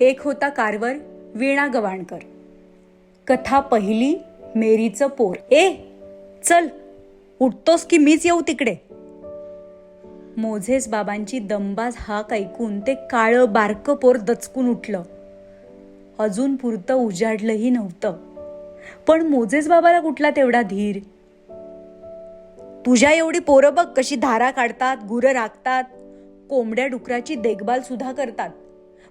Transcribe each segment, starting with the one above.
एक होता कारवर वीणा गवाणकर. कथा पहिली, मेरीचं पोर. ए चल, उठतोस की मीच येऊ तिकडे. मोझेस बाबांची दमबाज हाक ऐकून ते काळं बारकं पोर दचकून उठलं. अजून पुरतं उजाडलंही नव्हतं, पण मोझेस बाबाला कुठला तेवढा धीर. तुझ्या एवढी पोरं बघ कशी धारा काढतात, गुरं राखतात, कोंबड्या डुकराची देखभाल सुद्धा करतात.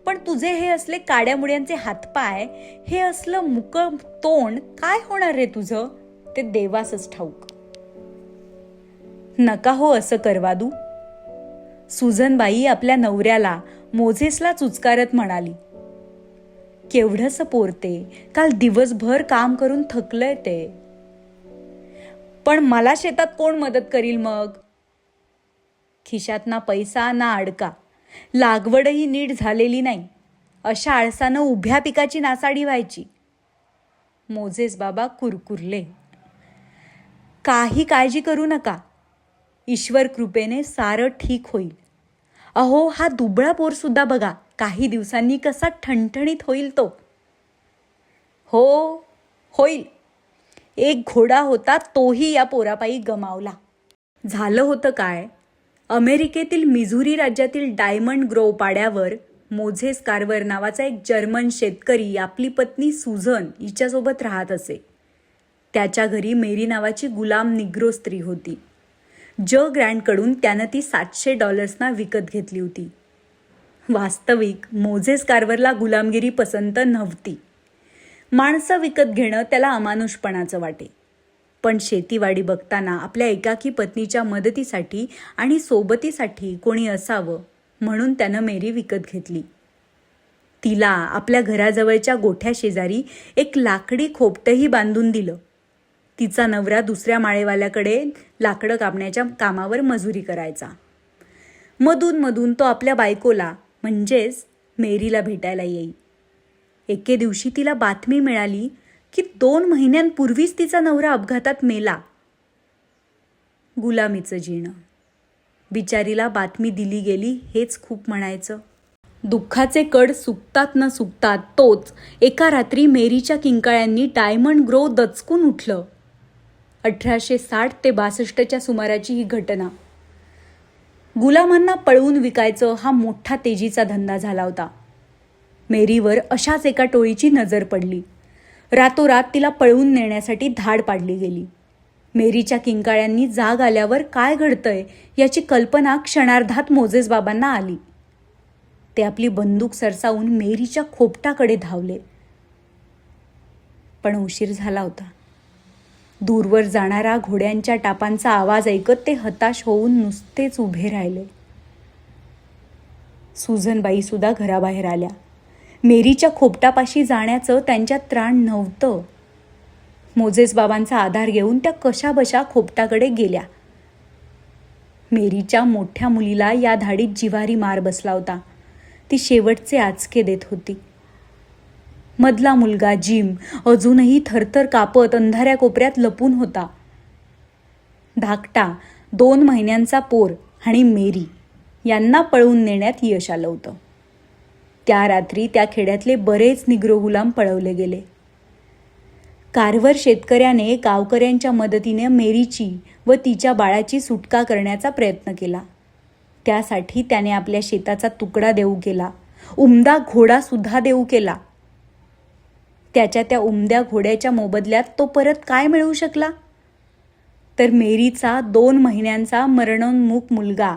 पण तुझे हे असले काड्या मुड्यांचे हातपाय, हे असलं मुक तोंड काय होणार रे तुझं, ते देवासच ठाऊक. नका हो असं करवादू. सुजनबाई आपल्या नवऱ्याला मोझेसला चुचकारत म्हणाली, केवढंस पोरते, काल दिवसभर काम करून थकलंय ते. पण मला शेतात कोण मदत करील मग. खिशात ना पैसा ना अडका, लागवडही नीट झालेली नाही, अशा आळसानं उभ्या पिकाची नासाडी व्हायची. मोझेस बाबा कुरकुरले. काही काळजी करू नका, ईश्वर कृपेने सारं ठीक होईल. अहो हा दुबळा पोर सुद्धा बघा काही दिवसांनी कसा ठणठणीत होईल तो. हो होईल. एक घोडा होता तोही या पोरापायी गमावला. झालं होतं काय, अमेरिकेतील मिझुरी राज्यातील डायमंड ग्रोव्ह पाड्यावर मोझेस कार्वर नावाचा एक जर्मन शेतकरी आपली पत्नी सुझन हिच्यासोबत राहत असे. त्याच्या घरी मेरी नावाची गुलाम निग्रो स्त्री होती. ग्रँडकडून त्यानं ती $700 विकत घेतली होती. वास्तविक मोझेस कार्वरला गुलामगिरी पसंत नव्हती. माणसं विकत घेणं त्याला अमानुषपणाचं वाटे. पण शेतीवाडी बघताना आपल्या एकाकी पत्नीच्या मदतीसाठी आणि सोबतीसाठी कोणी असावं म्हणून त्यानं मेरी विकत घेतली. तिला आपल्या घराजवळच्या गोठ्या शेजारी एक लाकडी खोपटही बांधून दिलं. तिचा नवरा दुसऱ्या माळेवाल्याकडे लाकडं कापण्याच्या कामावर मजुरी करायचा. मधून तो आपल्या बायकोला म्हणजेच मेरीला भेटायला येई. एके दिवशी तिला बातमी मिळाली की 2 महिन्यांपूर्वीच तिचा नवरा अपघातात मेला. गुलामीचं जीणं. बिचारीला बातमी दिली गेली हेच खूप म्हणायचं. दुःखाचे कड सुकतात न सुकतात तोच एका रात्री मेरीच्या किंकाळ्यांनी डायमंड ग्रोव्ह दचकून उठलं. 1860 ते 62च्या सुमाराची ही घटना. गुलामांना पळवून विकायचं हा मोठा तेजीचा धंदा झाला होता. मेरीवर अशाच एका टोळीची नजर पडली. रातोरात तिला पळवून नेण्यासाठी धाड पाडली गेली. मेरीच्या किंकाळ्यांनी जाग आल्यावर काय घडतंय याची कल्पना क्षणार्धात मोझेस बाबांना आली. ते आपली बंदूक सरसावून मेरीच्या खोपटाकडे धावले. पण उशीर झाला होता. दूरवर जाणारा घोड्यांच्या टापांचा आवाज ऐकत ते हताश होऊन नुसतेच उभे राहिले. सुजनबाई सुद्धा घराबाहेर आल्या. मेरीच्या खोपटापाशी जाण्याचं त्यांच्यात त्राण नव्हतं. मोझेस बाबांचा आधार घेऊन त्या कशाबशा खोपटाकडे गेल्या. मेरीच्या मोठ्या मुलीला या धाडीत जिव्हारी मार बसला होता. ती शेवटचे आचके देत होती. मधला मुलगा जिम अजूनही थरथर कापत अंधाऱ्या कोपऱ्यात लपून होता. धाकटा 2 महिन्यांचा पोर आणि मेरी यांना पळवून नेण्यात यश आलं होतं. त्या रात्री त्या खेड्यातले बरेच निग्रो गुलाम पळवले गेले. कार्वर शेतकऱ्याने गावकऱ्यांच्या मदतीने मेरीची व तिच्या बाळाची सुटका करण्याचा प्रयत्न केला. त्यासाठी त्याने आपल्या शेताचा तुकडा देऊ केला. उमदा घोडा सुद्धा देऊ केला. त्याच्या त्या उमद्या घोड्याच्या मोबदल्यात तो परत काय मिळवू शकला, तर मेरीचा 2 महिन्यांचा मरणोन्मुख मुलगा.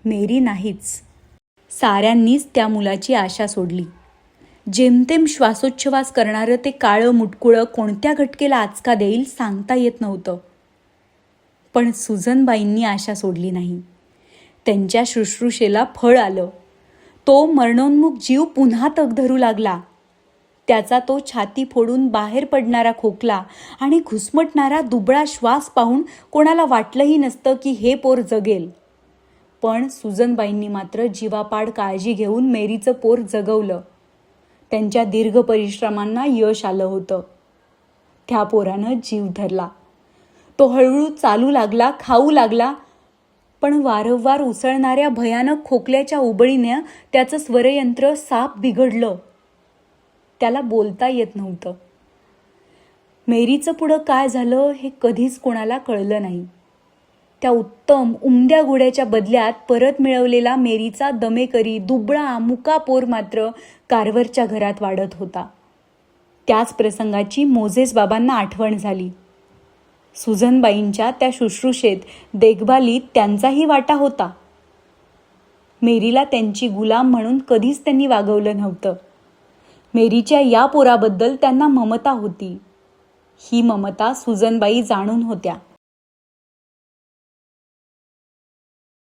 मेरी नाहीच. साऱ्यांनीच त्या मुलाची आशा सोडली. जेमतेम श्वासोच्छवास करणारं ते काळं मुटकुळं कोणत्या घटकेला आचका देईल सांगता येत नव्हतं. पण सुजनबाईंनी आशा सोडली नाही. त्यांच्या शुश्रूषेला फळ आलं. तो मरणोन्मुख जीव पुन्हा तग धरू लागला. त्याचा तो छाती फोडून बाहेर पडणारा खोकला आणि घुसमटणारा दुबळा श्वास पाहून कोणाला वाटलंही नसतं की हे पोर जगेल. पण सुजनबाईंनी मात्र जीवापाड काळजी घेऊन मेरीचं पोर जगवलं. त्यांच्या दीर्घ परिश्रमांना यश आलं होतं. त्या पोरानं जीव धरला. तो हळूहळू चालू लागला, खाऊ लागला. पण वारंवार उसळणाऱ्या भयानक खोकल्याच्या उबळीनं त्याचं स्वरयंत्र साप बिघडलं. त्याला बोलता येत नव्हतं. मेरीचं पुढं काय झालं हे कधीच कोणाला कळलं नाही. त्या उत्तम उमद्या घोड्याच्या बदल्यात परत मिळवलेला मेरीचा दमेकरी दुबळा मुका पोर मात्र कारवरच्या घरात वाढत होता. त्याच प्रसंगाची मोझेस बाबांना आठवण झाली. सुजनबाईंच्या त्या शुश्रूषेत देखभालीत त्यांचाही वाटा होता. मेरीला त्यांची गुलाम म्हणून कधीच त्यांनी वागवलं नव्हतं. मेरीच्या या पोराबद्दल त्यांना ममता होती. ही ममता सुजनबाई जाणून होत्या.